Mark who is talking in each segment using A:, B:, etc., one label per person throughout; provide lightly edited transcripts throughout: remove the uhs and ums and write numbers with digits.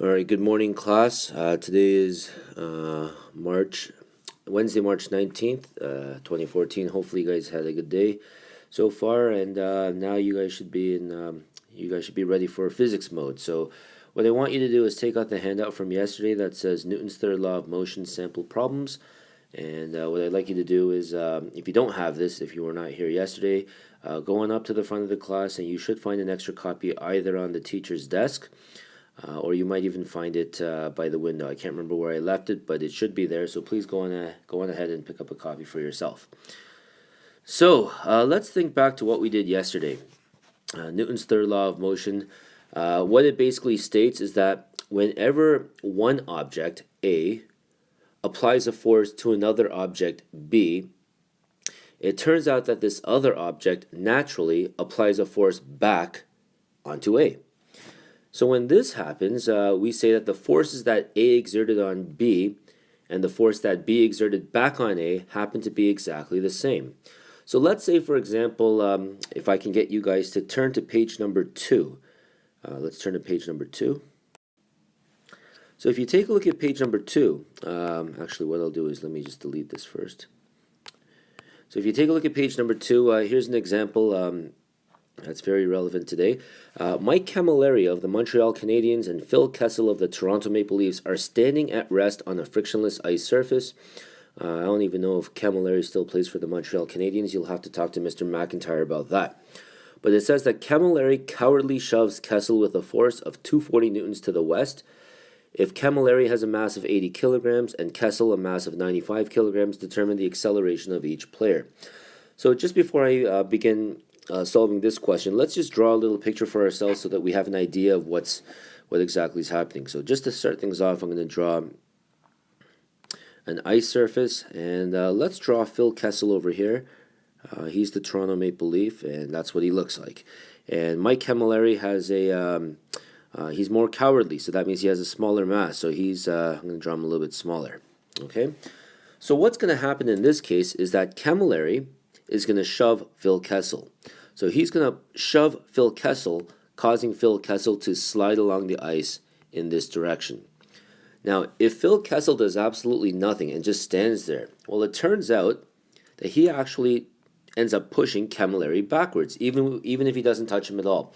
A: All right, good morning, class. Today is Wednesday, March 19th, 2014. Hopefully, you guys had a good day so far, and now you guys should be ready for physics mode. So, what I want you to do is take out the handout from yesterday that says Newton's third law of motion sample problems. And what I'd like you to do is, if you don't have this, if you were not here yesterday, go on up to the front of the class, and you should find an extra copy either on the teacher's desk or you might even find it by the window. I can't remember where I left it, but it should be there. So please go on ahead and pick up a copy for yourself. So let's think back to what we did yesterday. Newton's third law of motion. What it basically states is that whenever one object, A, applies a force to another object, B, it turns out that this other object naturally applies a force back onto A. So when this happens, we say that the forces that A exerted on B and the force that B exerted back on A happen to be exactly the same. So let's say, for example, if I can get you guys to turn to page number 2. Let's turn to page number 2. So if you take a look at page number 2, actually what I'll do is let me just delete this first. So if you take a look at page number 2, here's an example that's very relevant today. Mike Camilleri of the Montreal Canadiens and Phil Kessel of the Toronto Maple Leafs are standing at rest on a frictionless ice surface. I don't even know if Camilleri still plays for the Montreal Canadiens. You'll have to talk to Mr. McIntyre about that. But it says that Camilleri cowardly shoves Kessel with a force of 240 newtons to the west. If Camilleri has a mass of 80 kilograms and Kessel a mass of 95 kilograms, determine the acceleration of each player. So just before I begin solving this question, let's just draw a little picture for ourselves so that we have an idea of what exactly is happening. So just to start things off, I'm going to draw an ice surface, and let's draw Phil Kessel over here. He's the Toronto Maple Leaf, and that's what he looks like. And Mike Camilleri has he's more cowardly, so that means he has a smaller mass. So I'm going to draw him a little bit smaller. Okay. So what's going to happen in this case is that Camilleri is going to shove Phil Kessel. So he's going to shove Phil Kessel, causing Phil Kessel to slide along the ice in this direction. Now, if Phil Kessel does absolutely nothing and just stands there, well, it turns out that he actually ends up pushing Camilleri backwards, even if he doesn't touch him at all.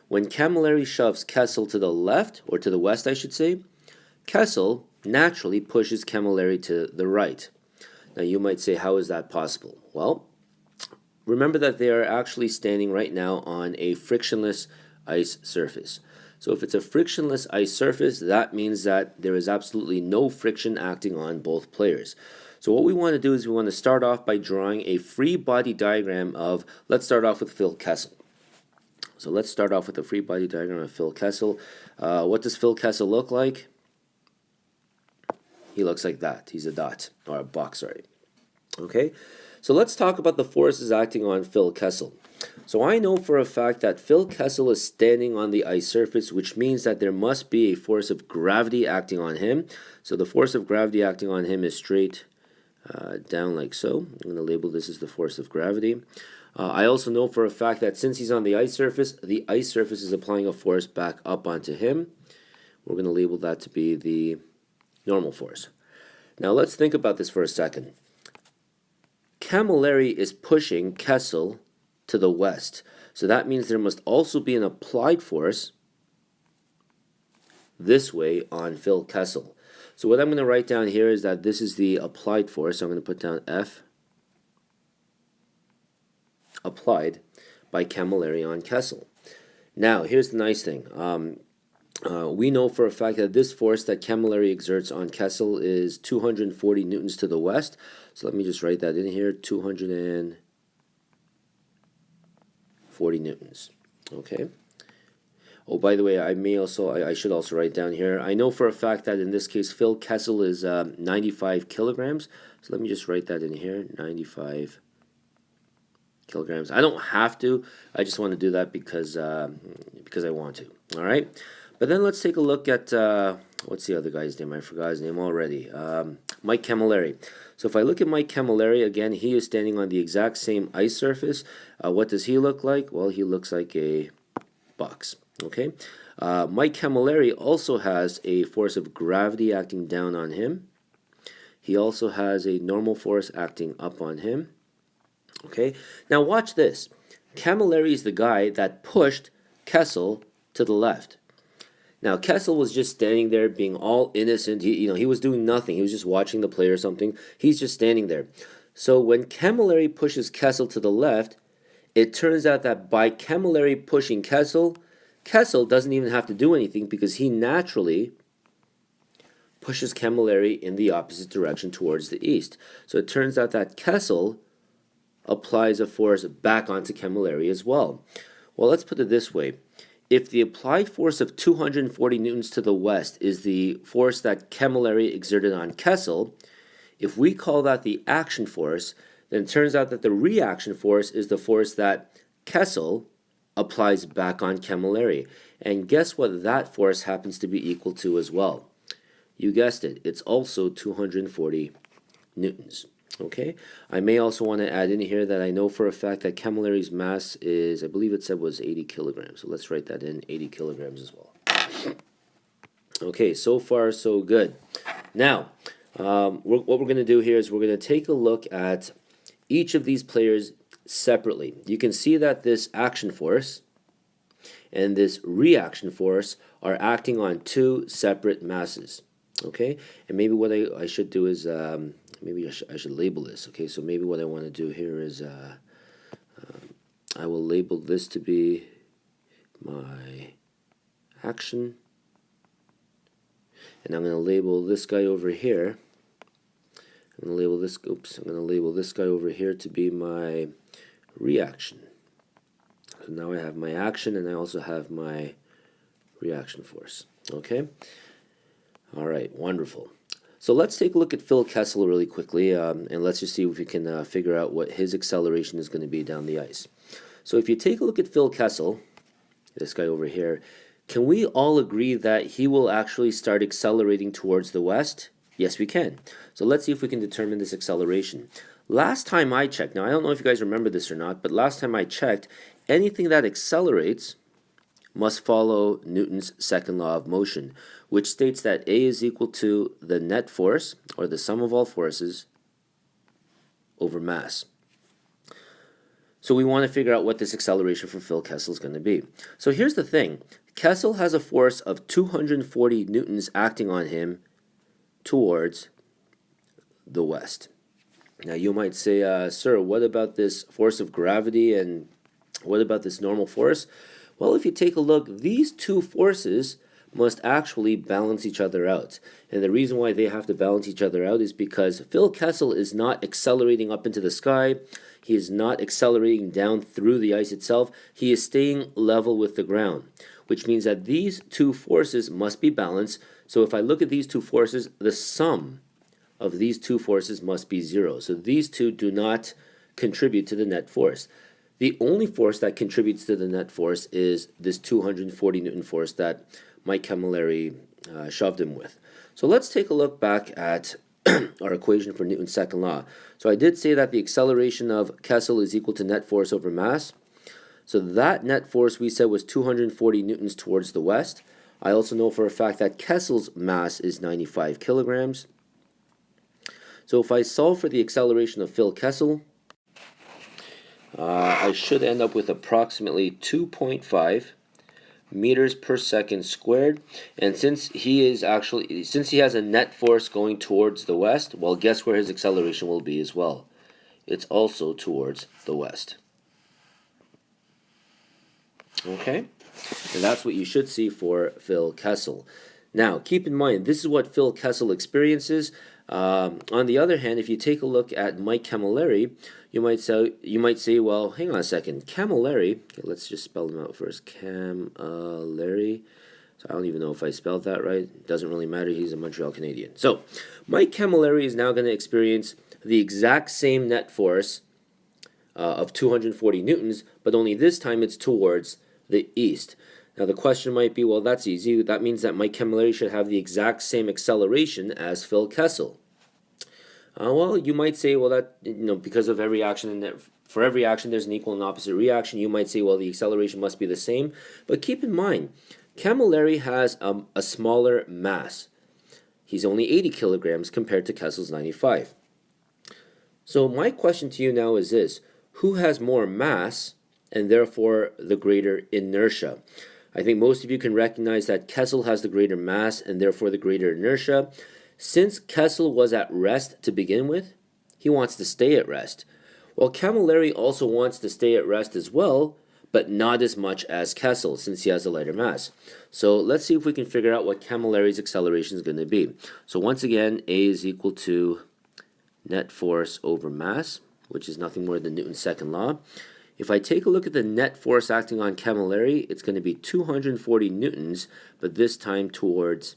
A: When Camilleri shoves Kessel to the left, or to the west, I should say, Kessel naturally pushes Camilleri to the right. Now, you might say, how is that possible? Well, remember that they are actually standing right now on a frictionless ice surface. So if it's a frictionless ice surface, that means that there is absolutely no friction acting on both players. So what we want to do is we want to start off by drawing a free body diagram of, let's start off with Phil Kessel. So let's start off with a free body diagram of Phil Kessel. What does Phil Kessel look like? He looks like that. He's a dot, or a box, sorry. Okay, so let's talk about the forces acting on Phil Kessel. So I know for a fact that Phil Kessel is standing on the ice surface, which means that there must be a force of gravity acting on him. So the force of gravity acting on him is straight down like so. I'm going to label this as the force of gravity. I also know for a fact that since he's on the ice surface is applying a force back up onto him. We're going to label that to be the normal force. Now let's think about this for a second. Camilleri is pushing Kessel to the west. So that means there must also be an applied force this way on Phil Kessel. So what I'm going to write down here is that this is the applied force. So I'm going to put down F applied by Camilleri on Kessel. Now, here's the nice thing. We know for a fact that this force that Camilleri exerts on Kessel is 240 newtons to the west. So let me just write that in here, 240 newtons. Okay. Oh, by the way, I should also write down here, I know for a fact that in this case, Phil Kessel is 95 kilograms. So let me just write that in here, 95 kilograms. I don't have to. I just want to do that because I want to. All right. But then let's take a look at, what's the other guy's name? I forgot his name already. Mike Camilleri. So if I look at Mike Camilleri, again, he is standing on the exact same ice surface. What does he look like? Well, he looks like a box. Okay. Mike Camilleri also has a force of gravity acting down on him. He also has a normal force acting up on him. Okay, now watch this. Camilleri is the guy that pushed Kessel to the left. Now Kessel was just standing there being all innocent. He was doing nothing. He was just watching the play or something. He's just standing there. So when Camilleri pushes Kessel to the left, it turns out that by Camilleri pushing Kessel, Kessel doesn't even have to do anything because he naturally pushes Camilleri in the opposite direction towards the east. So it turns out that Kessel applies a force back onto Camilleri as well. Well, let's put it this way. If the applied force of 240 newtons to the west is the force that Camilleri exerted on Kessel, if we call that the action force, then it turns out that the reaction force is the force that Kessel applies back on Camilleri. And guess what that force happens to be equal to as well? You guessed it, it's also 240 newtons. Okay, I may also want to add in here that I know for a fact that Camilleri's mass is, I believe it said was 80 kilograms. So let's write that in, 80 kilograms as well. Okay, so far so good. Now, what we're going to do here is we're going to take a look at each of these players separately. You can see that this action force and this reaction force are acting on two separate masses. Okay, and maybe what I should do is maybe I should label this. Okay, so maybe what I want to do here is I will label this to be my action, and I'm going to label this guy over here. I'm going to label this. Oops, I'm going to label this guy over here to be my reaction. So now I have my action, and I also have my reaction force. Okay. All right, wonderful. So let's take a look at Phil Kessel really quickly, and let's just see if we can figure out what his acceleration is going to be down the ice. So if you take a look at Phil Kessel, this guy over here, can we all agree that he will actually start accelerating towards the west? Yes, we can. So let's see if we can determine this acceleration. Last time I checked, now I don't know if you guys remember this or not, but last time I checked, anything that accelerates must follow Newton's second law of motion, which states that A is equal to the net force, or the sum of all forces, over mass. So we want to figure out what this acceleration for Phil Kessel is going to be. So here's the thing. Kessel has a force of 240 newtons acting on him towards the west. Now you might say, sir, what about this force of gravity and what about this normal force? Well, if you take a look, these two forces must actually balance each other out. And the reason why they have to balance each other out is because Phil Kessel is not accelerating up into the sky. He is not accelerating down through the ice itself. He is staying level with the ground, which means that these two forces must be balanced. So if I look at these two forces, the sum of these two forces must be zero. So these two do not contribute to the net force. The only force that contributes to the net force is this 240 Newton force that Mike Camilleri shoved him with. So let's take a look back at our equation for Newton's second law. So I did say that the acceleration of Kessel is equal to net force over mass. So that net force we said was 240 newtons towards the west. I also know for a fact that Kessel's mass is 95 kilograms. So if I solve for the acceleration of Phil Kessel, I should end up with approximately 2.5 meters per second squared. And since he has a net force going towards the west, well, guess where his acceleration will be as well? It's also towards the west. Okay? And that's what you should see for Phil Kessel. Now, keep in mind, this is what Phil Kessel experiences. On the other hand, if you take a look at Mike Camilleri, you might say, well, hang on a second, Camilleri. Okay, let's just spell him out first. Camilleri. So I don't even know if I spelled that right. It doesn't really matter. He's a Montreal Canadian. So Mike Camilleri is now going to experience the exact same net force of 240 newtons, but only this time it's towards the east. Now the question might be, well, that's easy. That means that Mike Camilleri should have the exact same acceleration as Phil Kessel. Well, you might say, well, that because of every action, and for every action there's an equal and opposite reaction. You might say, well, the acceleration must be the same. But keep in mind, Camilleri has a smaller mass. He's only 80 kilograms compared to Kessel's 95. So my question to you now is this: who has more mass and therefore the greater inertia? I think most of you can recognize that Kessel has the greater mass and therefore the greater inertia. Since Kessel was at rest to begin with, he wants to stay at rest. Well, Camilleri also wants to stay at rest as well, but not as much as Kessel since he has a lighter mass. So let's see if we can figure out what Camilleri's acceleration is going to be. So once again, A is equal to net force over mass, which is nothing more than Newton's second law. If I take a look at the net force acting on Camilleri, it's going to be 240 newtons, but this time towards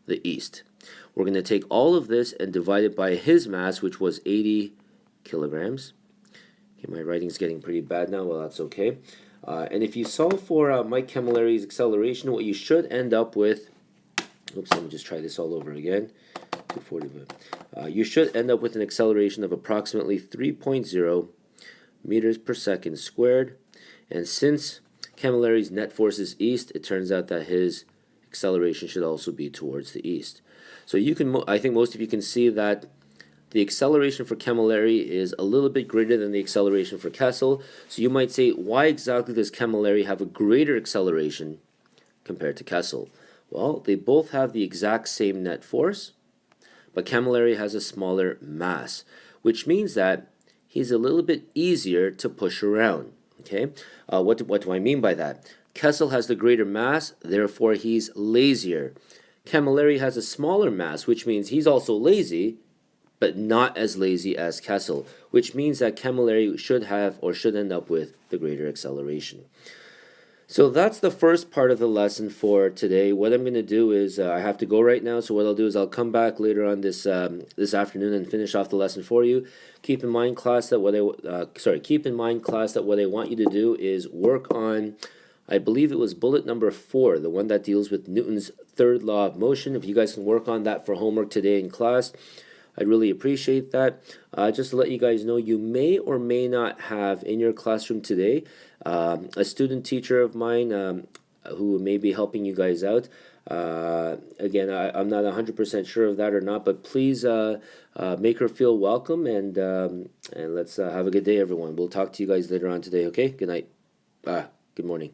A: the east. We're going to take all of this and divide it by his mass, which was 80 kilograms. Okay, my writing's getting pretty bad now. Well, that's okay. And if you solve for Mike Camilleri's acceleration, what you should end up with, oops, let me just try this all over again. 240. You should end up with an acceleration of approximately 3.0 meters per second squared. And since Camilleri's net force is east, it turns out that his acceleration should also be towards the east. So you can, I think most of you can see that the acceleration for Camilleri is a little bit greater than the acceleration for Kessel. So you might say, why exactly does Camilleri have a greater acceleration compared to Kessel? Well, they both have the exact same net force, but Camilleri has a smaller mass, which means that he's a little bit easier to push around. Okay, what do I mean by that? Kessel has the greater mass, therefore he's lazier. Camilleri has a smaller mass, which means he's also lazy, but not as lazy as Kessel, which means that Camilleri should have or should end up with the greater acceleration. So that's the first part of the lesson for today. What I'm going to do is I have to go right now, so what I'll do is I'll come back later on this afternoon and finish off the lesson for you. Keep in mind, class, that what I want you to do is work on, I believe it was bullet number 4, the one that deals with Newton's third law of motion. If you guys can work on that for homework today in class, I'd really appreciate that. Just to let you guys know, you may or may not have in your classroom today a student teacher of mine who may be helping you guys out. Again, I'm not 100% sure of that or not, but please make her feel welcome, and let's have a good day, everyone. We'll talk to you guys later on today, okay? Good night. Good morning.